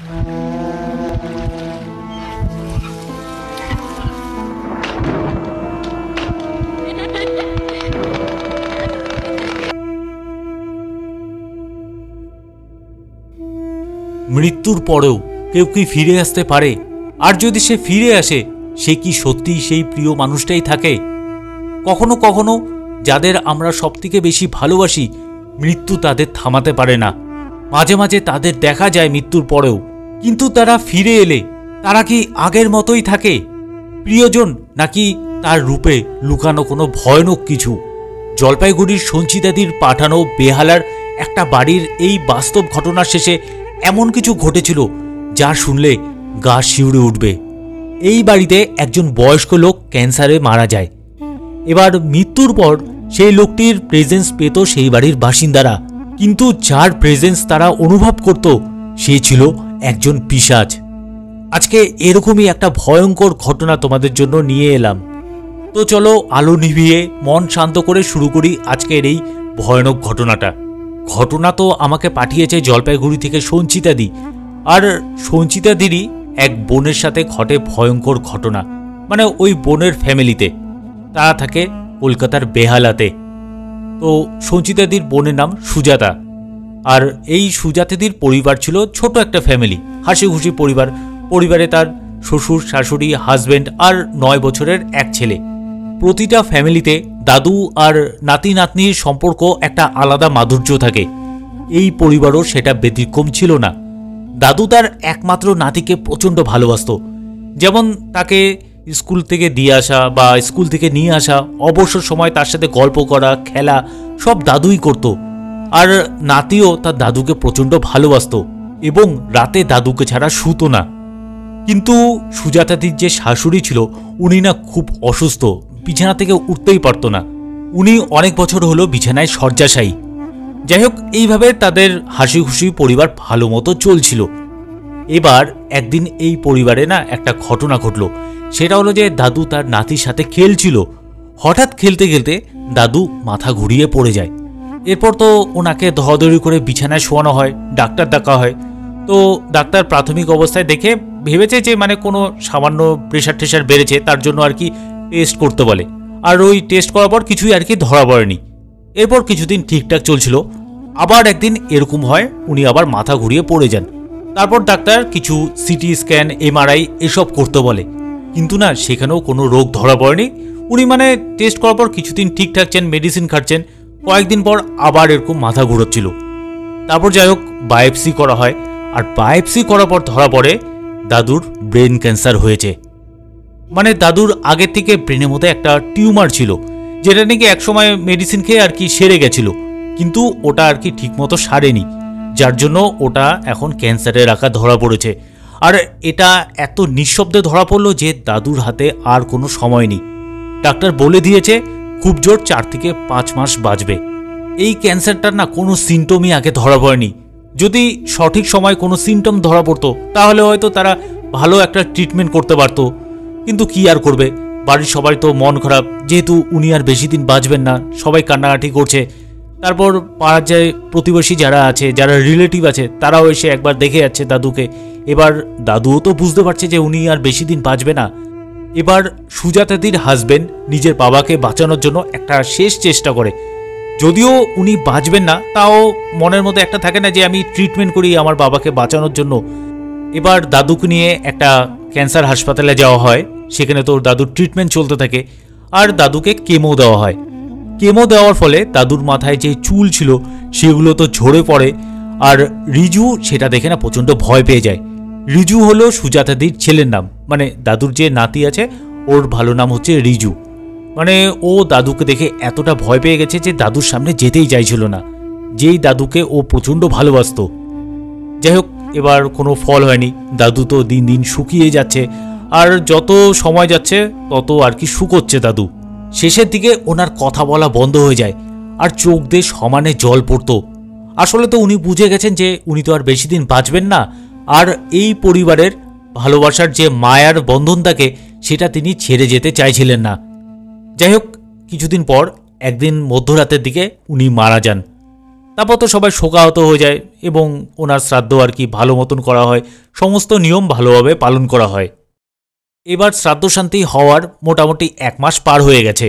মৃত্যুর পরেও কেউ কি ফিরে আসতে পারে? আর যদি সে ফিরে আসে, সে কি সত্যিই সেই প্রিয় মানুষটাই থাকে? কখনো কখনো যাদের আমরা সবথেকে বেশি ভালোবাসি, মৃত্যু তাদের থামাতে পারে না। মাঝে মাঝে তাদের দেখা যায় মৃত্যুর পরেও, কিন্তু তারা ফিরে এলে তারা কি আগের মতোই থাকে? প্রিয়জন নাকি তার রূপে লুকানো কোনো ভয়ানক কিছু? জলপাইগুড়ির সঞ্চিতাদির পাঠানো বেহালার একটা বাড়ির এই বাস্তব ঘটনার শেষে এমন কিছু ঘটেছিল যা শুনলে গা শিউরে উঠবে। এই বাড়িতে একজন বয়স্ক লোক ক্যান্সারে মারা যায়। এবার মৃত্যুর পর সেই লোকটির প্রেজেন্স পেত সেই বাড়ির বাসিন্দারা, কিন্তু যার প্রেজেন্স তারা অনুভব করত সে ছিল একজন পিশাচ। আজকে এরকমই একটা ভয়ঙ্কর ঘটনা তোমাদের জন্য নিয়ে এলাম। তো চলো আলো নিভিয়ে মন শান্ত করে শুরু করি আজকের এই ভয়ানক ঘটনাটা। ঘটনা তো আমাকে পাঠিয়েছে জলপাইগুড়ি থেকে সঞ্চিতাদি, আর সঞ্চিতাদিরই এক বোনের সাথে ঘটে ভয়ঙ্কর ঘটনা। মানে ওই বোনের ফ্যামিলিতে, তারা থাকে কলকাতার বেহালাতে। তো সঞ্চিতাদির বোনের নাম সুজাতা, আর এই সুজাতাদির পরিবার ছিল ছোট একটা ফ্যামিলি, হাসি খুশি পরিবার। পরিবারে তার শ্বশুর, শাশুড়ি, হাজব্যান্ড আর 9 বছরের এক ছেলে। প্রতিটা ফ্যামিলিতে দাদু আর নাতি নাতনির সম্পর্ক একটা আলাদা মাধুর্য থাকে। এই পরিবারও সেটা ব্যতিক্রম ছিল না। দাদু তার একমাত্র নাতিকে প্রচণ্ড ভালোবাসত। যেমন তাকে স্কুল থেকে দিয়ে আসা বা স্কুল থেকে নিয়ে আসা, অবসর সময় তার সাথে গল্প করা, খেলা সব দাদুই করত। আর নাতিও তার দাদুকে প্রচণ্ড ভালোবাসত এবং রাতে দাদুকে ছাড়া শুতো না। কিন্তু সুজাতাদির যে শাশুড়ি ছিল, উনি না খুব অসুস্থ, বিছানা থেকে উঠতেই পারত না। উনি অনেক বছর হলো বিছানায় শয্যাশায়ী। যাই হোক, এইভাবে তাদের হাসি খুশি পরিবার ভালো মতো চলছিল। এবার একদিন এই পরিবারে না একটা ঘটনা ঘটল। সেটা হলো যে দাদু তার নাতির সাথে খেলছিল। হঠাৎ খেলতে খেলতে দাদু মাথা ঘুরিয়ে পড়ে যায়। এরপর তো ওনাকে ধরাধরি করে বিছানায় শোয়ানো হয়, ডাক্তার ডাকা হয়। তো ডাক্তার প্রাথমিক অবস্থায় দেখে ভেবেছে যে মানে কোনো সামান্য প্রেশার টেশার বেড়েছে, তার জন্য আর কি টেস্ট করতে বলে। আর ওই টেস্ট করার পর কিছুই আর কি ধরা পড়েনি। এরপর কিছুদিন ঠিকঠাক চলছিল। আবার একদিন এরকম হয়, উনি আবার মাথা ঘুরিয়ে পড়ে যান। তারপর ডাক্তার কিছু সিটি স্ক্যান, এমআরআই এসব করতে বলে, কিন্তু না সেখানেও কোনো রোগ ধরা পড়েনি। উনি মানে টেস্ট করার পর কিছুদিন ঠিক থাকছেন, মেডিসিন খাচ্ছেন, কয়েকদিন পর আবার এরকম মাথা ঘুরোচ্ছিল। তারপর যাই হোক বায়োপসি করা হয়, আর বায়োপসি করার পর ধরা পড়ে দাদুর ব্রেন ক্যান্সার হয়েছে। মানে দাদুর আগের থেকে ব্রেনের মধ্যে একটা টিউমার ছিল, যেটা নাকি একসময় মেডিসিন খেয়ে আর কি সেরে গেছিল, কিন্তু ওটা আর কি ঠিকমতো সারেনি, যার জন্য ওটা এখন ক্যান্সারের আকার ধরা পড়েছে। আর এটা এত নিঃশব্দে ধরা পড়লো যে দাদুর হাতে আর কোনো সময় নেই। ডাক্তার বলে দিয়েছে খুব জোর 4 থেকে 5 মাস বাঁচবে। এই ক্যান্সারটার না কোনো সিমটমই আগে ধরা পড়েনি। যদি সঠিক সময় কোনো সিমটম ধরা পড়তো তাহলে হয়তো তারা ভালো একটা ট্রিটমেন্ট করতে পারত, কিন্তু কি আর করবে, বাড়ির সবাই তো মন খারাপ, যেহেতু উনি আর বেশি দিন বাঁচবেন না, সবাই কান্নাকাটি করছে। তারপর পাড়ার যে প্রতিবেশী যারা আছে, যারা রিলেটিভ আছে, তারাও এসে একবার দেখে যাচ্ছে দাদুকে। এবার দাদুও তো বুঝতে পারছে যে উনি আর বেশি দিন বাঁচবে না। এবার সুজাতাদির হাজবেন্ড নিজের বাবাকে বাঁচানোর জন্য একটা শেষ চেষ্টা করে। যদিও উনি বাঁচবেন না, তাও মনের মধ্যে একটা থাকে না যে আমি ট্রিটমেন্ট করি আমার বাবাকে বাঁচানোর জন্য। এবার দাদুকে নিয়ে একটা ক্যান্সার হাসপাতালে যাওয়া হয়। সেখানে তোর দাদুর ট্রিটমেন্ট চলতে থাকে, আর দাদুকে কেমো দেওয়া হয়। কেমো দেওয়ার ফলে দাদুর মাথায় যে চুল ছিল সেগুলো তো ঝরে পড়ে। আর রিজু সেটা দেখে না প্রচণ্ড ভয় পেয়ে যায়। রিজু হলো সুজাতাদির ছেলের নাম, মানে দাদুর যে নাতি আছে ওর ভালো নাম হচ্ছে রিজু। মানে ও দাদুকে দেখে এতটা ভয় পেয়ে গেছে যে দাদুর সামনে যেতেই চাইছিল না, যেই দাদুকে ও প্রচণ্ড ভালোবাসত। যাই হোক, এবার কোনো ফল হয়নি। দাদু তো দিন দিন শুকিয়ে যাচ্ছে, আর যত সময় যাচ্ছে তত আর কি শুকোচ্ছে দাদু। শেষের দিকে ওনার কথা বলা বন্ধ হয়ে যায়, আর চোখ দিয়ে সমানে জল পড়তো। আসলে তো উনি বুঝে গেছেন যে উনি তো আর বেশি দিন বাঁচবেন না, আর এই পরিবারের ভালোবাসার যে মায়ার বন্ধন থাকে সেটা তিনি ছেড়ে যেতে চাইছিলেন না। যাই হোক, কিছুদিন পর একদিন মধ্যরাতের দিকে উনি মারা যান। তারপর তো সবাই শোকাহত হয়ে যায় এবং ওনার শ্রাদ্ধ আর কি ভালো মতন করা হয়, সমস্ত নিয়ম ভালোভাবে পালন করা হয়। এবার শ্রাদ্ধ শান্তি হওয়ার মোটামুটি 1 মাস পার হয়ে গেছে।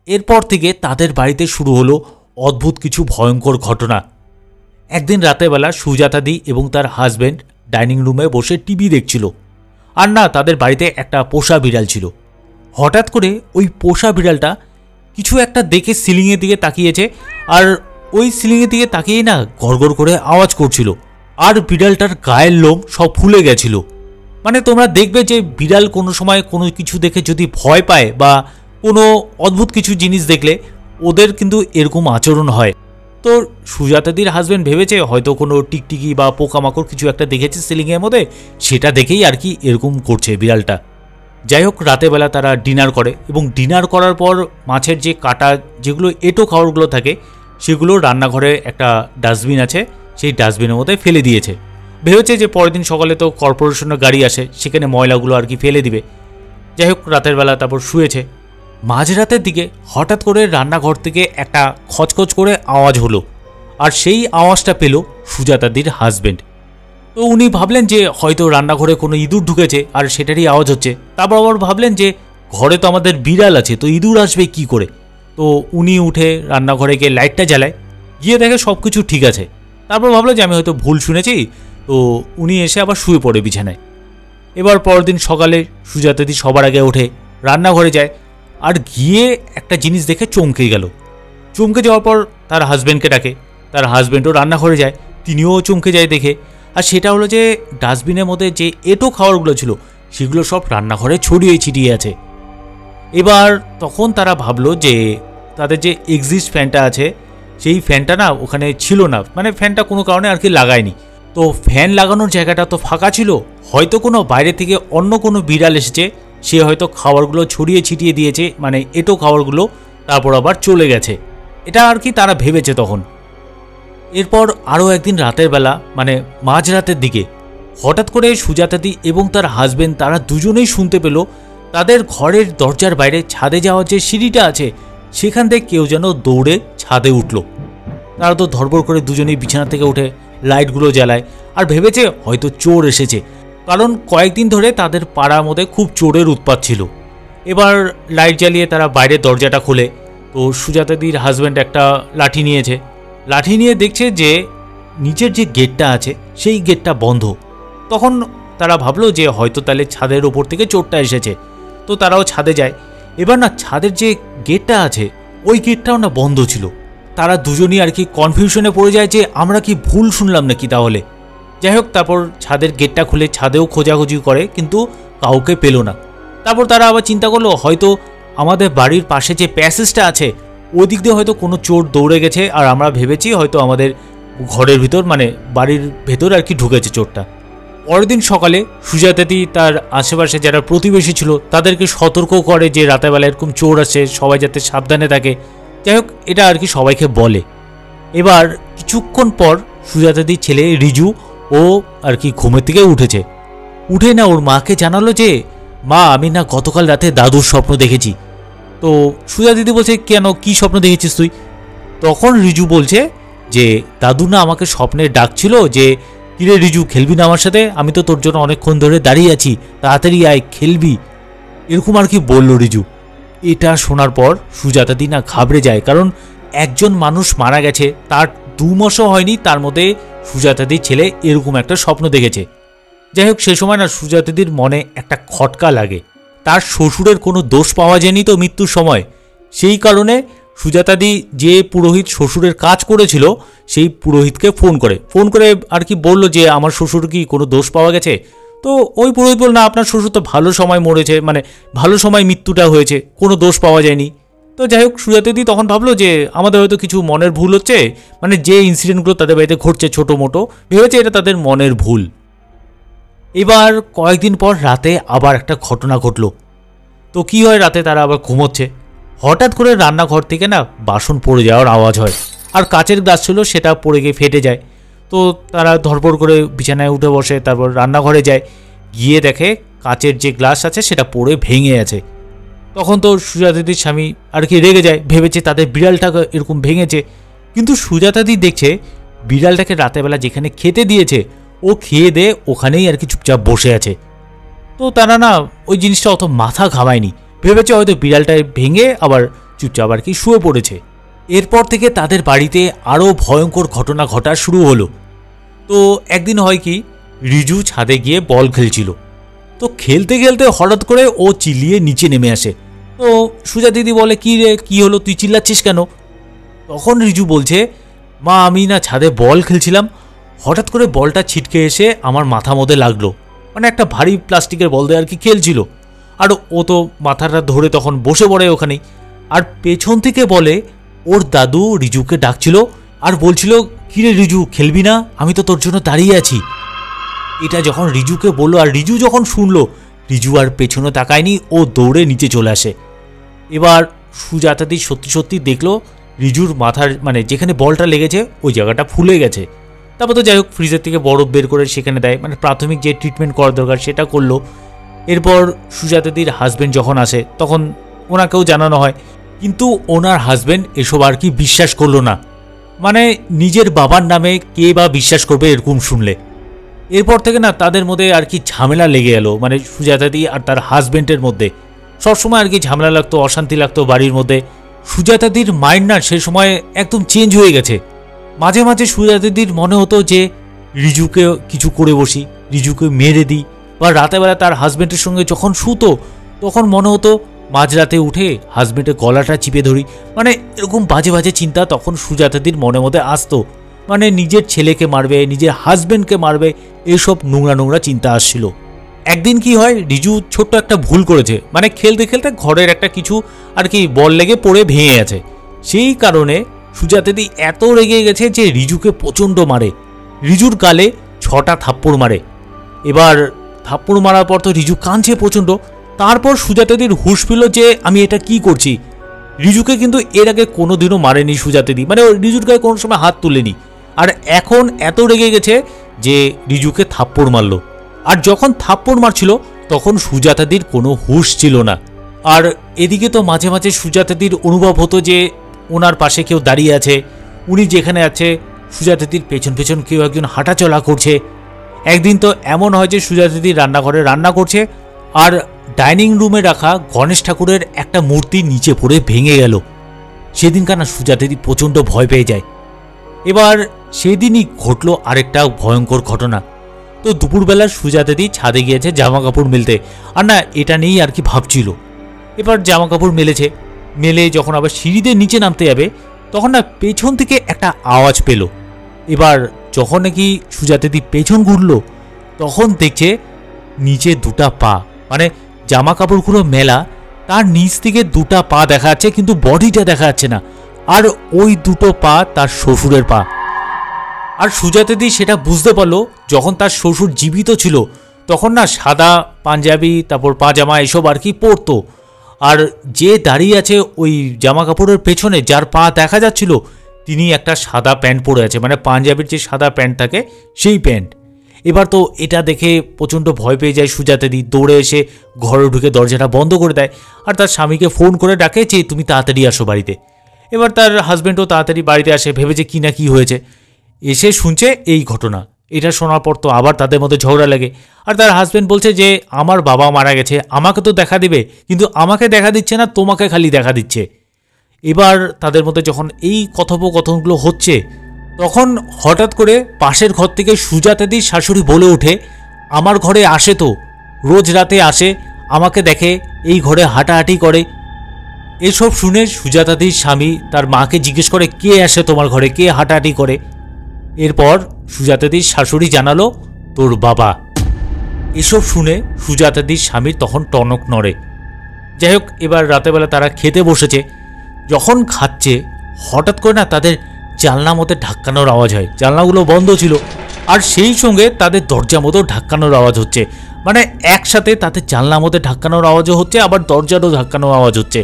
এরপর থেকে তাদের বাড়িতে শুরু হলো অদ্ভুত কিছু ভয়ঙ্কর ঘটনা। একদিন রাতেরবেলা সুজাতাদি এবং তার হাজব্যান্ড ডাইনিং রুমে বসে টিভি দেখছিল, আর না তাদের বাড়িতে একটা পোষা বিড়াল ছিল। হঠাৎ করে ওই পোষা বিড়ালটা কিছু একটা দেখে সিলিংয়ের দিকে তাকিয়েছে, আর ওই সিলিংয়ের দিকে তাকিয়েই না গড়গড় করে আওয়াজ করছিল, আর বিড়ালটার গায়ের লোম সব ফুলে গেছিল। মানে তোমরা দেখবে যে বিড়াল কোনো সময় কোনো কিছু দেখে যদি ভয় পায় বা কোনো অদ্ভুত কিছু জিনিস দেখলে ওদের কিন্তু এরকম আচরণ হয়। তো সুজাতাদির হাজব্যান্ড ভেবেছে হয়তো কোনো টিকটিকি বা পোকামাকড় কিছু একটা দেখেছে সিলিংয়ের মধ্যে, সেটা দেখেই আর কি এরকম করছে বিড়ালটা। যাই হোক, রাতেরবেলা তারা ডিনার করে এবং ডিনার করার পর মাছের যে কাটা যেগুলো এঁটো খাবারগুলো থাকে সেগুলো রান্নাঘরে একটা ডাস্টবিন আছে, সেই ডাস্টবিনের মধ্যে ফেলে দিয়েছে। ভেবেছে যে পরের দিন সকালে তো কর্পোরেশনের গাড়ি আসে, সেখানে ময়লাগুলো আর কি ফেলে দিবে। যাই হোক, রাতের বেলা তারপর শুয়েছে। মাঝরাতের দিকে হঠাৎ করে রান্নাঘর থেকে একটা খচখচ করে আওয়াজ হলো, আর সেই আওয়াজটা পেল সুজাতাদির হাজব্যান্ড। তো উনি ভাবলেন যে হয়তো রান্নাঘরে কোনো ইঁদুর ঢুকেছে আর সেটারই আওয়াজ হচ্ছে। তারপর আবার ভাবলেন যে ঘরে তো আমাদের বিড়াল আছে, তো ইঁদুর আসবে কি করে। তো উনি উঠে রান্নাঘরে গিয়ে লাইটটা জ্বালায়, গিয়ে দেখে সব কিছু ঠিক আছে। তারপর ভাবলো যে আমি হয়তো ভুল শুনেছি, তো উনি এসে আবার শুয়ে পড়ে বিছানায়। এবার পরের দিন সকালে সুজাতাদি সবার আগে ওঠে, রান্নাঘরে যায়, আর গিয়ে একটা জিনিস দেখে চমকে গেল। চমকে যাওয়ার পর তার হাজব্যান্ডকে ডাকে, তার হাজব্যান্ডও রান্নাঘরে যায়, তিনিও চমকে যায় দেখে। আর সেটা হলো যে ডাস্টবিনের মধ্যে যে এঁটো খাবারগুলো ছিল সেগুলো সব রান্নাঘরে ছড়িয়ে ছিটিয়ে আছে। এবার তখন তারা ভাবলো যে তাদের যে এক্সিস্ট ফ্যানটা আছে সেই ফ্যানটা না ওখানে ছিল না, মানে ফ্যানটা কোনো কারণে আর কি লাগায়নি। তো ফ্যান লাগানোর জায়গাটা তো ফাঁকা ছিল, হয়তো কোনো বাইরে থেকে অন্য কোনো বিড়াল এসেছে, সে হয়তো খাবারগুলো ছড়িয়ে ছিটিয়ে দিয়েছে, মানে এঁটো খাবারগুলো, তারপর আবার চলে গেছে। এটা আর কি তারা ভেবেছে তখন। এরপর আরও একদিন রাতের বেলা, মানে মাঝরাতের দিকে হঠাৎ করে সুজাতাদি এবং তার হাজব্যান্ড তারা দুজনেই শুনতে পেল তাদের ঘরের দরজার বাইরে ছাদে যাওয়ার যে সিঁড়িটা আছে সেখান থেকে কেউ যেন দৌড়ে ছাদে উঠল। তারা তো ধড়বড় করে দুজনেই বিছানা থেকে উঠে লাইটগুলো জ্বালায়, আর ভেবেছে হয়তো চোর এসেছে, কারণ কয়েকদিন ধরে তাদের পাড়ার মধ্যে খুব চোরের উৎপাত ছিল। এবার লাইট জ্বালিয়ে তারা বাইরের দরজাটা খোলে। তো সুজাতাদির হাজব্যান্ড একটা লাঠি নিয়েছে, লাঠি নিয়ে দেখছে যে নিচের যে গেটটা আছে সেই গেটটা বন্ধ। তখন তারা ভাবলো যে হয়তো তাহলে ছাদের ওপর থেকে চোরটা এসেছে, তো তারাও ছাদে যায়। এবার না ছাদের যে গেটটা আছে ওই গেটটাও না বন্ধ ছিল। তারা দুজনই আর কি কনফিউশনে পড়ে যায় যে আমরা কি ভুল শুনলাম নাকি তাহলে। যাই হোক, তারপর ছাদের গেটটা খুলে ছাদেও খোঁজাখুঁজি করে, কিন্তু কাউকে পেল না। তারপর তারা আবার চিন্তা করলো হয়তো আমাদের বাড়ির পাশে যে প্যাসেজটা আছে ওই দিক দিয়ে হয়তো কোনো চোর দৌড়ে গেছে, আর আমরা ভেবেছি হয়তো আমাদের ঘরের ভিতর, মানে বাড়ির ভেতর আর কি ঢুকেছে চোরটা। পরের দিন সকালে সুজাতাদি তার আশেপাশে যারা প্রতিবেশী ছিল তাদেরকে সতর্ক করে যে রাতেরবেলা এরকম চোর আসে, সবাই যাতে সাবধানে থাকে। যাই হোক, এটা আর কি সবাইকে বলে। এবার কিছুক্ষণ পর সুজাতাদির ছেলে রিজু ও আর কি ঘুমের থেকে উঠেছে, উঠে না ওর মাকে জানালো যে মা আমি না গতকাল রাতে দাদুর স্বপ্ন দেখেছি। তো সুজাতাদি বলছে কেন, কি স্বপ্ন দেখেছিস তুই? তখন রিজু বলছে যে দাদু না আমাকে স্বপ্নে ডাকছিল যে কিরে রিজু খেলবি না আমার সাথে, আমি তো তোর জন্য অনেকক্ষণ ধরে দাঁড়িয়ে আছি, তাড়াতাড়ি আয় খেলবি, এরকম আর কি বলল রিজু। এটা শোনার পর সুজাতাদি না ঘাবড়ে যায়, কারণ একজন মানুষ মারা গেছে, তার 2 মাসও হয়নি, তার মধ্যে সুজাতাদির ছেলে এরকম একটা স্বপ্ন দেখেছে। যাই হোক, সে সময় না সুজাতাদির মনে একটা খটকা লাগে, তার শ্বশুরের কোনো দোষ পাওয়া যায়নি তো মৃত্যুর সময়। সেই কারণে সুজাতাদি যে পুরোহিত শ্বশুরের কাজ করেছিল সেই পুরোহিতকে ফোন করে আর কি বলল যে আমার শ্বশুর কি কোনো দোষ পাওয়া গেছে। তো ওই পুরোহিত বলল না, আপনার শ্বশুর তো ভালো সময় মরেছে, মানে ভালো সময় মৃত্যুটা হয়েছে, কোনো দোষ পাওয়া যায়নি। তো যাই হোক, সুজাতাদি তখন ভাবলো যে আমাদের হয়তো কিছু মনের ভুল হচ্ছে, মানে যে ইনসিডেন্টগুলো তাদের বাড়িতে ঘটছে ছোটো মোটো, ভেবেছে এটা তাদের মনের ভুল। এবার কয়েকদিন পর রাতে আবার একটা ঘটনা ঘটলো। তো কি হয়, রাতে তারা আবার ঘুমোচ্ছে, হঠাৎ করে রান্নাঘর থেকে না বাসন পড়ে যাওয়ার আওয়াজ হয়, আর কাচের গ্লাস ছিল সেটা পড়ে গিয়ে ফেটে যায়। তো তারা ধড়পড় করে বিছানায় উঠে বসে, তারপর রান্নাঘরে যায়, গিয়ে দেখে কাচের যে গ্লাস আছে সেটা পড়ে ভেঙে আছে। তখন তো সুজাতাদির স্বামী আর কি রেগে যায়, ভেবেছে তাদের বিড়ালটা এরকম ভেঙেছে। কিন্তু সুজাতাদি দেখছে বিড়ালটাকে রাতেবেলা যেখানে খেতে দিয়েছে ও খেয়ে দিয়ে ওখানেই আর কি চুপচাপ বসে আছে। তো তারা না ওই জিনিসটা অত মাথা ঘামায়নি, ভেবেছে হয়তো বিড়ালটা ভেঙে আবার চুপচাপ আর কি শুয়ে পড়েছে। এরপর থেকে তাদের বাড়িতে আরও ভয়ঙ্কর ঘটনা ঘটা শুরু হলো। তো একদিন হয় কি, রিজু ছাদে গিয়ে বল খেলছিল। তো খেলতে খেলতে হঠাৎ করে ও চিল্লিয়ে নিচে নেমে আসে। তো সুজা দিদি বলে, কি রে, কি হলো, তুই চিল্লাচ্ছিস কেন? তখন রিজু বলছে, মা আমি না ছাদে বল খেলছিলাম, হঠাৎ করে বলটা ছিটকে এসে আমার মাথা মধ্যে লাগলো। মানে একটা ভারী প্লাস্টিকের বল দিয়ে আর কি খেলছিল। আর ও তো মাথাটা ধরে তখন বসে পড়ে ওখানেই। আর পেছন থেকে বলে ওর দাদু রিজুকে ডাকছিল আর বলছিল, কিরে রিজু খেলবি না, আমি তো তোর জন্য দাঁড়িয়ে আছি। এটা যখন রিজুকে বললো আর রিজু যখন শুনলো, রিজু আর পেছনে তাকায়নি, ও দৌড়ে নিচে চলে আসে। এবার সুজাতাদি সত্যি সত্যি দেখলো রিজুর মাথার মানে যেখানে বলটা লেগেছে ওই জায়গাটা ফুলে গেছে। তারপর তো যাই হোক ফ্রিজের থেকে বরফ বের করে সেখানে দেয়, মানে প্রাথমিক যে ট্রিটমেন্ট করার দরকার সেটা করলো। এরপর সুজাতাদির হাজব্যান্ড যখন আসে তখন ওনাকেও জানানো হয়, কিন্তু ওনার হাজব্যান্ড এসব আর কি বিশ্বাস করলো না। মানে নিজের বাবার নামে কে বা বিশ্বাস করবে এরকম শুনলে। এরপর থেকে না তাদের মধ্যে আর কি ঝামেলা লেগে গেল, মানে সুজাতাদি আর তার হাজব্যান্ডের মধ্যে সবসময় আর কি ঝামেলা লাগতো, অশান্তি লাগতো বাড়ির মধ্যে। সুজাতাদির মাইন্ড না সে সময় একদম চেঞ্জ হয়ে গেছে। মাঝে মাঝে সুজাতাদির মনে হতো যে রিজুকে কিছু করে বসি, রিজুকে মেরে দিই, বা রাতেবেলা তার হাজব্যান্ডের সঙ্গে যখন শুতো তখন মনে হতো মাঝরাতে উঠে হাজব্যান্ডের গলাটা চিপে ধরি। মানে এরকম বাজে বাজে চিন্তা তখন সুজাতাদির মনের মধ্যে আসতো। মানে নিজের ছেলেকে মারবে, নিজের হাজব্যান্ডকে মারবে, এসব নোংরা নোংরা চিন্তা আসছিল। একদিন কি হয়, রিজু ছোট্ট একটা ভুল করেছে, মানে খেলতে খেলতে ঘরের একটা কিছু আর কি বল লেগে পড়ে ভেঙে গেছে। সেই কারণে সুজাতাদি এত রেগে গেছে যে রিজুকে প্রচণ্ড মারে, রিজুর গালে 6টা থাপ্পড় মারে। এবার থাপ্পড় মারার পর তো রিজু কাঁদছে প্রচণ্ড। তারপর সুজাতাদির হুঁশ পেল যে আমি এটা কি করছি। রিজুকে কিন্তু এর আগে কোনোদিনও মারেনি সুজাতাদি, মানে রিজুর গায়ে কোনো সময় হাত তুলেনি। আর এখন এত রেগে গেছে যে রিজুকে থাপ্পড় মারল। আর যখন থাপ্পড় মারছিল তখন সুজাতাদির কোনো হুঁশ ছিল না। আর এদিকে তো মাঝে মাঝে সুজাতাদির অনুভব হতো যে ওনার পাশে কেউ দাঁড়িয়ে আছে, উনি যেখানে আছে সুজাতাদির পেছন পেছন কেউ একজন হাঁটাচলা করছে। একদিন তো এমন হয় যে সুজাতাদি রান্নাঘরে রান্না করছে আর ডাইনিং রুমে রাখা গণেশ ঠাকুরের একটা মূর্তি নিচে পড়ে ভেঙে গেল। সেদিনকার না সুজাতাদি প্রচণ্ড ভয় পেয়ে যায়। এবার সেদিনই ঘটলো আরেকটা ভয়ঙ্কর ঘটনা। তো দুপুরবেলা সুজাতাদি ছাদে গিয়েছে জামা কাপড় মেলতে, আর না এটা নিয়েই আর কি ভাবছিল। এবার জামা কাপড় মেলেছে, মেলে যখন আবার সিঁড়িতে নিচে নামতে যাবে তখন না পেছন থেকে একটা আওয়াজ পেল। এবার যখন নাকি সুজাতাদি পেছন ঘুরল তখন দেখছে নিচে 2টা পা, মানে জামা কাপড়গুলো মেলা, তার নিচ থেকে 2টা পা দেখা যাচ্ছে কিন্তু বডিটা দেখা যাচ্ছে না। আর ওই 2টো পা তার শ্বশুরের পা। আর সুজাতাদি সেটা বুঝতে পারলো যখন তার শ্বশুর জীবিত ছিল তখন না সাদা পাঞ্জাবি তারপর পাজামা এসব আর কি পরতো। আর যে দাঁড়িয়ে আছে ওই জামা কাপড়ের পেছনে যার পা দেখা যাচ্ছিল তিনি একটা সাদা প্যান্ট পরে আছে, মানে পাঞ্জাবির যে সাদা প্যান্ট থাকে সেই প্যান্ট। এবার তো এটা দেখে প্রচণ্ড ভয় পেয়ে যায় সুজাতাদি, দৌড়ে এসে ঘরে ঢুকে দরজাটা বন্ধ করে দেয় আর তার স্বামীকে ফোন করে ডাকে যে তুমি তাড়াতাড়ি আসো বাড়িতে। এবার তার হাজব্যান্ডও তাড়াতাড়ি বাড়িতে আসে, ভেবেছে কি না কি হয়েছে, এসে শুনছে এই ঘটনা। এটা শোনার পর তো আবার তাদের মধ্যে ঝগড়া লাগে। আর তার হাজব্যান্ড বলছে যে আমার বাবা মারা গেছে, আমাকে তো দেখা দিবে, কিন্তু আমাকে দেখা দিচ্ছে না, তোমাকে খালি দেখা দিচ্ছে। এবার তাদের মধ্যে যখন এই কথোপকথনগুলো হচ্ছে তখন হঠাৎ করে পাশের ঘর থেকে সুজাতাদির শাশুড়ি বলে ওঠে, আমার ঘরে আসে তো, রোজ রাতে আসে, আমাকে দেখে, এই ঘরে হাঁটাহাঁটি করে। এসব শুনে সুজাতাদির স্বামী তার মাকে জিজ্ঞেস করে, কে আসে তোমার ঘরে, কে হাঁটাহাঁটি করে? এরপর সুজাতাদির শাশুড়ি জানালো, তোর বাবা। এসব শুনে সুজাতাদির স্বামীর তখন টনক নড়ে। যাই হোক, এবার রাতেবেলা তারা খেতে বসেছে। যখন খাচ্ছে হঠাৎ করে না তাদের জানলা মধ্যে ধাক্কানোর আওয়াজ হয়, জানলাগুলো বন্ধ ছিল, আর সেই সঙ্গে তাদের দরজা মতো ধাক্কানোর আওয়াজ হচ্ছে। মানে একসাথে তাদের জানলা মধ্যে ধাক্কানোর আওয়াজও হচ্ছে, আবার দরজারও ধাক্কানোর আওয়াজ হচ্ছে।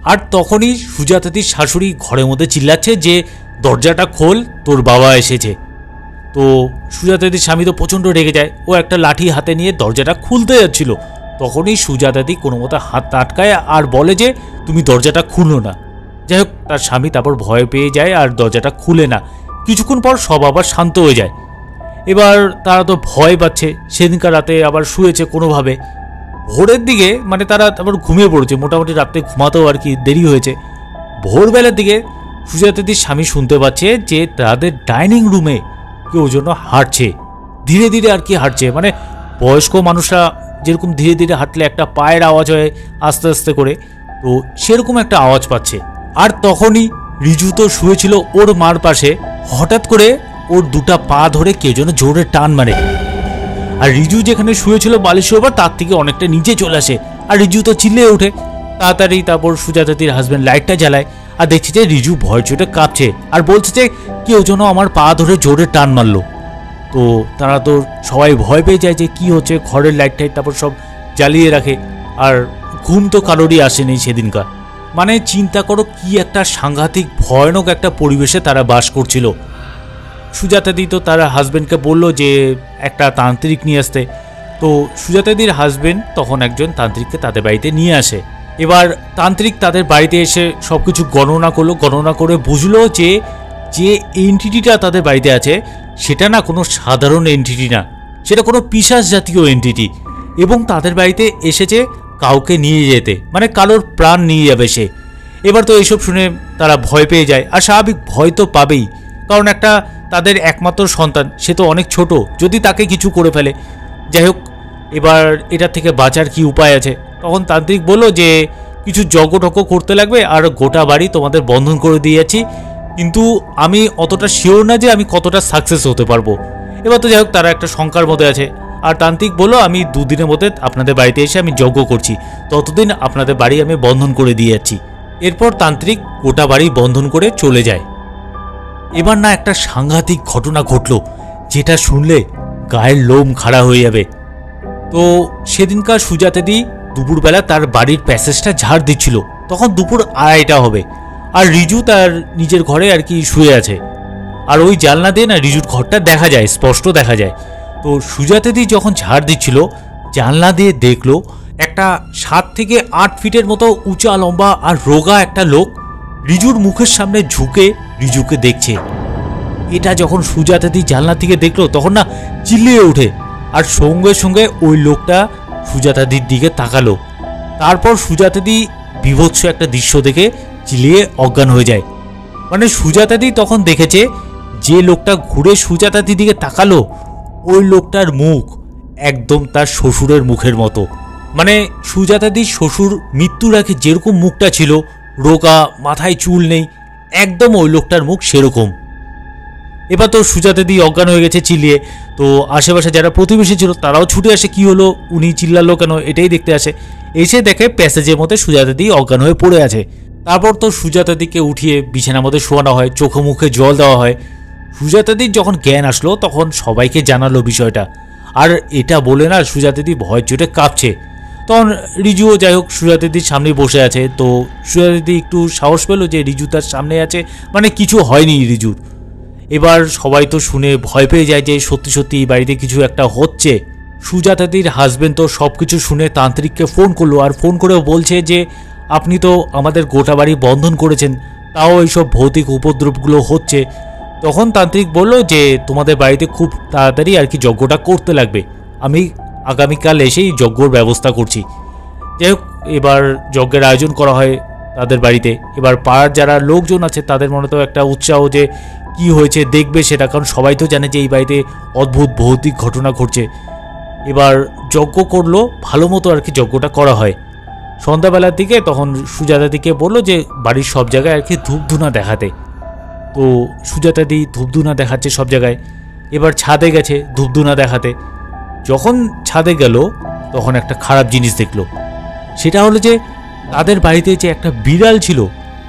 আর তখনই সুজাতাদির শাশুড়ি ঘরের মধ্যে চিল্লাচ্ছে যে দরজাটা খোল, তোর বাবা এসেছে। তো সুজাতাদির স্বামী তো প্রচণ্ড রেগে যায়, ও একটা লাঠি হাতে নিয়ে দরজাটা খুলতে যাচ্ছিল। তখনই সুজাতাদি কোনো মতো হাত আটকায় আর বলে যে তুমি দরজাটা খুলো না। যাই হোক, তার স্বামী তারপর ভয় পেয়ে যায় আর দরজাটা খুলে না। কিছুক্ষণ পর সব আবার শান্ত হয়ে যায়। এবার তারা তো ভয় পাচ্ছে, সেদিনকার রাতে আবার শুয়েছে কোনোভাবে। ভোরের দিকে মানে তারা তারপর ঘুমিয়ে পড়েছে, মোটামুটি রাতে ঘুমাতেও আর কি দেরি হয়েছে। ভোরবেলার দিকে সুজাতাদির স্বামী শুনতে পাচ্ছে যে তাদের ডাইনিং রুমে কেউ যেন হাঁটছে, ধীরে ধীরে আর কি হাঁটছে। মানে বয়স্ক মানুষরা যেরকম ধীরে ধীরে হাঁটলে একটা পায়ের আওয়াজ হয় আস্তে আস্তে করে, তো সেরকম একটা আওয়াজ পাচ্ছে। আর তখনই রিজু তো শুয়েছিল ওর মার পাশে, হঠাৎ করে ওর দুটা পা ধরে কেউ যেন জোরে টান মারে। আর রিজু যেখানে শুয়েছিল বালিশের ওপর তার থেকে অনেকটা নিচে চলে আসে। আর রিজু তো চিল্লিয়ে ওঠে তাড়াতাড়ি। তারপর সুজাতাদির হাজব্যান্ড লাইটটা জ্বালায় আর দেখছে যে রিজু ভয় চোটে কাঁপছে আর বলছে যে কেউ যেন আমার পা ধরে জোরে টান মারলো। তো তারা তো সবাই ভয় পেয়ে যায় যে কি হচ্ছে, ঘরের লাইট টাইট তারপর সব জ্বালিয়ে রাখে। আর ঘুম তো কারোরই আসেনি সেদিনকার। মানে চিন্তা করো কি একটা সাংঘাতিক ভয়ানক একটা পরিবেশে তারা বাস করছিল। সুজাতাদি তো তার হাজব্যান্ডকে বললো যে একটা তান্ত্রিক নিয়ে আসতে। তো সুজাতাদির হাজব্যান্ড তখন একজন তান্ত্রিককে তাদের বাড়িতে নিয়ে আসে। এবার তান্ত্রিক তাদের বাড়িতে এসে সব কিছু গণনা করলো, গণনা করে বুঝলো যে যে এন্টিটিটা তাদের বাড়িতে আছে সেটা না কোনো সাধারণ এন্টিটি না, সেটা কোনো পিশাচ জাতীয় এন্টিটি। এবং তাদের বাড়িতে এসেছে কাউকে নিয়ে যেতে, মানে কারোর প্রাণ নিয়ে যাবে সে। এবার তো এইসব শুনে তারা ভয় পেয়ে যায়। আর স্বাভাবিক ভয় তো পাবেই, কারণ একটা তাদের একমাত্র সন্তান, সে তো অনেক ছোট, যদি তাকে কিছু করে ফেলে। যাই হোক, এবার এটা থেকে বাঁচার কি উপায় আছে? তখন তান্ত্রিক বললো যে কিছু যজ্ঞ করতে লাগবে আর গোটা বাড়ি তোমাদের বন্ধন করে দিয়ে যাচ্ছি, কিন্তু আমি অতটা শিওর না যে আমি কতটা সাকসেস হতে পারবো। এবার তো যাই হোক, তারা একটা শঙ্কার মধ্যে আছে। আর তান্ত্রিক বললো আমি 2 দিনের মধ্যে আপনাদের বাড়িতে এসে আমি যজ্ঞ করছি, ততদিন আপনাদের বাড়ি আমি বন্ধন করে দিয়ে যাচ্ছি। এরপর তান্ত্রিক গোটা বাড়ি বন্ধন করে চলে যায়। এবার না একটা সাংঘাতিক ঘটনা ঘটলো, যেটা শুনলে গায়ের লোম খাড়া হয়ে যাবে। তো সেদিনকার সুজাতাদি দুপুরবেলা তার বাড়ির প্যাসেজটা ঝাড় দিচ্ছিল, তখন দুপুর 2:30টা হবে। আর রিজু তার নিজের ঘরে আর কি শুয়ে আছে। আর ওই জানলা দিয়ে না রিজুর ঘরটা দেখা যায়, স্পষ্ট দেখা যায়। তো সুজাতাদি যখন ঝাড় দিচ্ছিল জানলা দিয়ে দেখলো একটা 7 থেকে 8 ফিটের মতো উঁচা লম্বা আর রোগা একটা লোক রিজুর মুখের সামনে ঝুঁকে রিজুকে দেখছে। এটা যখন সুজাতাদি জানলা থেকে দেখলো তখন না চিল্লিয়ে ওঠে। আর সঙ্গে সঙ্গে ওই লোকটা সুজাতাদির দিকে তাকালো। তারপর সুজাতাদি বিভৎস একটা দৃশ্য দেখে চিল্লিয়ে অজ্ঞান হয়ে যায়। মানে সুজাতাদি তখন দেখেছে যে লোকটা ঘুরে সুজাতাদির দিকে তাকালো, ওই লোকটার মুখ একদম তার শ্বশুরের মুখের মতো। মানে সুজাতাদির শ্বশুর মৃত্যুর আগে যেরকম মুখটা ছিল, রোগা, মাথায় চুল নেই, একদম ওই লোকটার মুখ সেরকম। এবার তো সুজাতাদি অজ্ঞান হয়ে গেছে চিল্লিয়ে। তো আশেপাশে যারা প্রতিবেশী ছিল তারাও ছুটে আসে, কি হলো, উনি চিল্লালো কেন, এটাই দেখতে আসে। এসে দেখে প্যাসেজের মধ্যে সুজাতাদি অজ্ঞান হয়ে পড়ে আছে। তারপর তো সুজাতাদিকে উঠিয়ে বিছানার মধ্যে শোয়ানো হয়, চোখে মুখে জল দেওয়া হয়। সুজাতাদির যখন জ্ঞান আসলো তখন সবাইকে জানালো বিষয়টা। আর এটা বলে না সুজাতাদি ভয়ের চোটে কাঁপছে। তখন রিজুও যাই হোক সুজাতাদির সামনে বসে আছে। তো সুজাতাদি একটু সাহস পেল যে রিজু তার সামনে আছে, মানে কিছু হয়নি রিজুর। এবার সবাই তো শুনে ভয় পেয়ে যায় যে সত্যি সত্যি এই বাড়িতে কিছু একটা হচ্ছে। সুজাতাদির হাজবেন্ড তো সব কিছু শুনে তান্ত্রিককে ফোন করলো। আর ফোন করেও বলছে যে আপনি তো আমাদের গোটা বাড়ি বন্ধন করেছেন, তাও এইসব ভৌতিক উপদ্রবগুলো হচ্ছে। তখন তান্ত্রিক বলল যে তোমাদের বাড়িতে খুব তাড়াতাড়ি আর কি যজ্ঞটা করতে লাগবে, আমি আগামীকাল এসেই যজ্ঞর ব্যবস্থা করছি। যাই হোক, এবার যজ্ঞের আয়োজন করা হয় তাদের বাড়িতে। এবার পাড়ার যারা লোকজন আছে তাদের মনে তো একটা উৎসাহ যে কি হয়েছে দেখবে সেটা, কারণ সবাই তো জানে যে এই বাড়িতে অদ্ভুত ভৌতিক ঘটনা ঘটছে। এবার যজ্ঞ করলো, ভালো মতো আর কি যজ্ঞটা করা হয়। সন্ধ্যাবেলার দিকে তখন সুজাতাদিকে বললো যে বাড়ির সব জায়গায় আর কি ধূপধুনা দেখাতে। তো সুজাতাদি ধূপধুনা দেখাচ্ছে সব জায়গায়। এবার ছাদে গেছে ধূপধুনা দেখাতে। যখন ছাদে গেল তখন একটা খারাপ জিনিস দেখলো। সেটা হলো যে তাদের বাড়িতে যে একটা বিড়াল ছিল,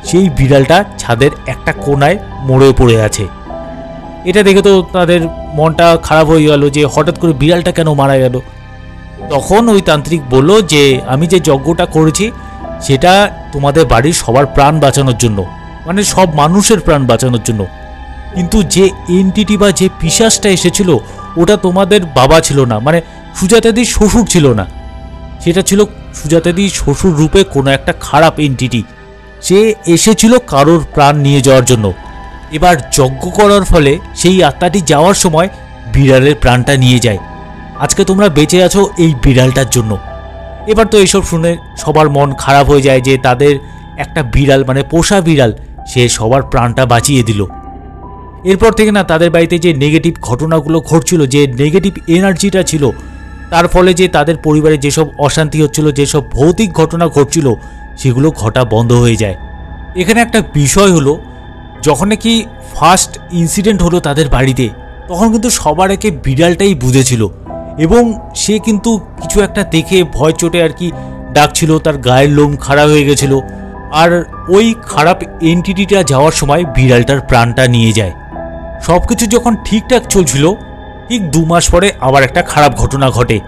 সেই বিড়ালটা ছাদের একটা কোনায় মরে পড়ে আছে। এটা দেখে তো তাদের মনটা খারাপ হয়ে গেল যে হঠাৎ করে বিড়ালটা কেন মারা গেল। তখন ওই তান্ত্রিক বলল যে আমি যে যজ্ঞটা করেছি সেটা তোমাদের বাড়ির সবার প্রাণ বাঁচানোর জন্য, মানে সব মানুষের প্রাণ বাঁচানোর জন্য। কিন্তু যে এন্টিটি বা যে পিশাচটা এসেছিল ওটা তোমাদের বাবা ছিল না, মানে সুজাতাদির শ্বশুর ছিল না, সেটা ছিল সুজাতাদির শ্বশুর রূপে কোনো একটা খারাপ এন্টিটি। সে এসেছিল কারোর প্রাণ নিয়ে যাওয়ার জন্য। এবার যজ্ঞ করার ফলে সেই আত্মাটি যাওয়ার সময় বিড়ালের প্রাণটা নিয়ে যায়। আজকে তোমরা বেঁচে আছো এই বিড়ালটার জন্য। এবার তো এইসব শুনে সবার মন খারাপ হয়ে যায় যে তাদের একটা বিড়াল মানে পোষা বিড়াল সে সবার প্রাণটা বাঁচিয়ে দিল। এরপর থেকে না তাদের বাড়িতে যে নেগেটিভ ঘটনাগুলো ঘটছিল, যে নেগেটিভ এনার্জিটা ছিল, তার ফলে যে তাদের পরিবারে যেসব অশান্তি হচ্ছিল, যেসব ভৌতিক ঘটনা ঘটছিল সেগুলো ঘটা বন্ধ হয়ে যায়। এখানে একটা বিষয় হলো, যখন নাকি ফার্স্ট ইনসিডেন্ট হলো তাদের বাড়িতে, তখন কিন্তু সবার আগে বিড়ালটাই বুঝেছিল এবং সে কিন্তু কিছু একটা দেখে ভয় চোটে আর কি ডাকছিল, তার গায়ের লোম খারাপ হয়ে গেছিল। আর ওই খারাপ এন্টিটিটা যাওয়ার সময় বিড়ালটার প্রাণটা নিয়ে যায়। সব কিছু যখন ঠিকঠাক চলছিল, ঠিক 2 মাস পরে আবার একটা খারাপ ঘটনা ঘটে।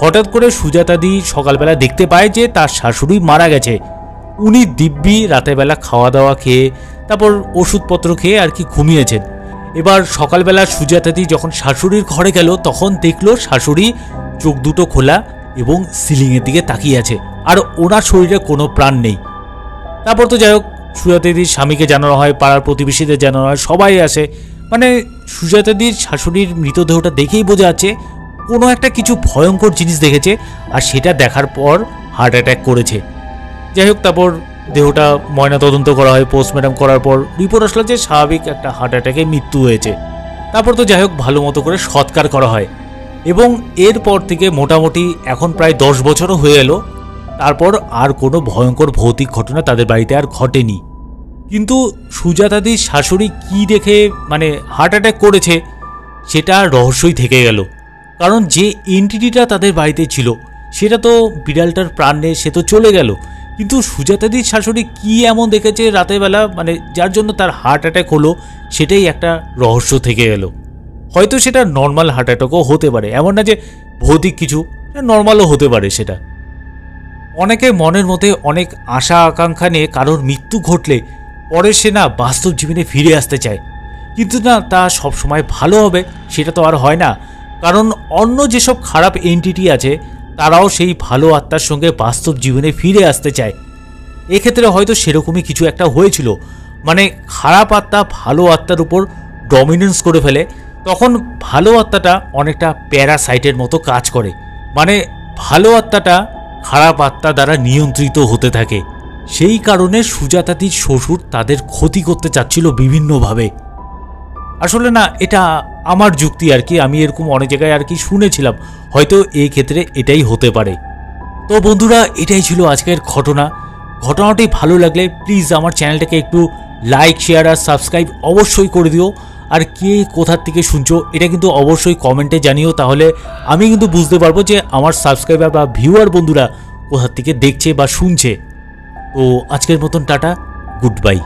হঠাৎ করে সুজাতাদি সকালবেলা দেখতে পায় যে তার শাশুড়ি মারা গেছে। উনি দিব্যি রাতেরবেলা খাওয়া দাওয়া খেয়ে তারপর ওষুধপত্র খেয়ে আর কি ঘুমিয়েছেন। এবার সকালবেলা সুজাতাদি যখন শাশুড়ির ঘরে গেল তখন দেখলো শাশুড়ি চোখ দুটো খোলা এবং সিলিংয়ের দিকে তাকিয়ে আছে, আর ওনার শরীরে কোনো প্রাণ নেই। তারপর তো যাই হোক সুজাতাদির স্বামীকে জানানো হয়, পাড়ার প্রতিবেশীদের জানানো হয়, সবাই আসে। মানে সুজাতাদির শাশুড়ির মৃতদেহটা দেখেই বোঝা যাচ্ছে কোনো একটা কিছু ভয়ঙ্কর জিনিস দেখেছে, আর সেটা দেখার পর হার্ট অ্যাটাক করেছে। যাই হোক তারপর দেহটা ময়নাতদন্ত করা হয়। পোস্টমর্টম করার পর রিপোর্ট আসলো যে স্বাভাবিক একটা হার্ট অ্যাটাকে মৃত্যু হয়েছে। তারপর তো যাই হোক ভালো মতো করে সৎকার করা হয় এবং এরপর থেকে মোটামুটি এখন প্রায় 10 বছরও হয়ে এলো। তারপর আর কোনো ভয়ঙ্কর ভৌতিক ঘটনা তাদের বাড়িতে আর ঘটেনি। কিন্তু সুজাতাদির শাশুড়ি কি দেখে মানে হার্ট অ্যাটাক করেছে সেটা রহস্যই থেকে গেল। কারণ যে এন্টিটিটা তাদের বাড়িতে ছিল সেটা তো বিড়ালটার প্রাণ নেই, সে তো চলে গেল। কিন্তু সুজাতাদির শাশুড়ি কি এমন দেখেছে রাতের বেলা মানে যার জন্য তার হার্ট অ্যাটাক হলো, সেটাই একটা রহস্য থেকে গেল। হয়তো সেটা নর্মাল হার্ট অ্যাটাকও হতে পারে, এমন না যে ভৌতিক কিছু, নর্মালও হতে পারে সেটা। অনেকে মনের মধ্যে অনেক আশা আকাঙ্ক্ষা নিয়ে কারোর মৃত্যু ঘটলে পরে সে না বাস্তব জীবনে ফিরে আসতে চায়, কিন্তু না তা সবসময় ভালো হবে সেটা তো আর হয় না। কারণ অন্য যেসব খারাপ এন্টিটি আছে তারাও সেই ভালো আত্মার সঙ্গে বাস্তব জীবনে ফিরে আসতে চায়। এক্ষেত্রে হয়তো সেরকমই কিছু একটা হয়েছিল, মানে খারাপ আত্মা ভালো আত্মার উপর ডমিনেন্স করে ফেলে। তখন ভালো আত্মাটা অনেকটা প্যারাসাইটের মতো কাজ করে, মানে ভালো আত্মাটা খারাপ আত্মা দ্বারা নিয়ন্ত্রিত হতে থাকে। সেই কারণে সুজাতাদির শ্বশুর তাদের ক্ষতি করতে চাচ্ছিল বিভিন্নভাবে। আসলে না এটা আমার যুক্তি আর কি, আমি এরকম অনেক জায়গায় আর কি শুনেছিলাম, হয়তো এই ক্ষেত্রে এটাই হতে পারে। তো বন্ধুরা এটাই ছিল আজকের ঘটনাটি ভালো লাগলে প্লিজ আমার চ্যানেলটাকে একটু লাইক শেয়ার আর সাবস্ক্রাইব অবশ্যই করে দিও। আর কে কোথার থেকে শুনছো এটা কিন্তু অবশ্যই কমেন্টে জানিও, তাহলে আমি কিন্তু বুঝতে পারবো যে আমার সাবস্ক্রাইবার বা ভিউয়ার বন্ধুরা কোথার থেকে দেখছে বা শুনছে। তো আজকের মতন টাটা, গুড বাই।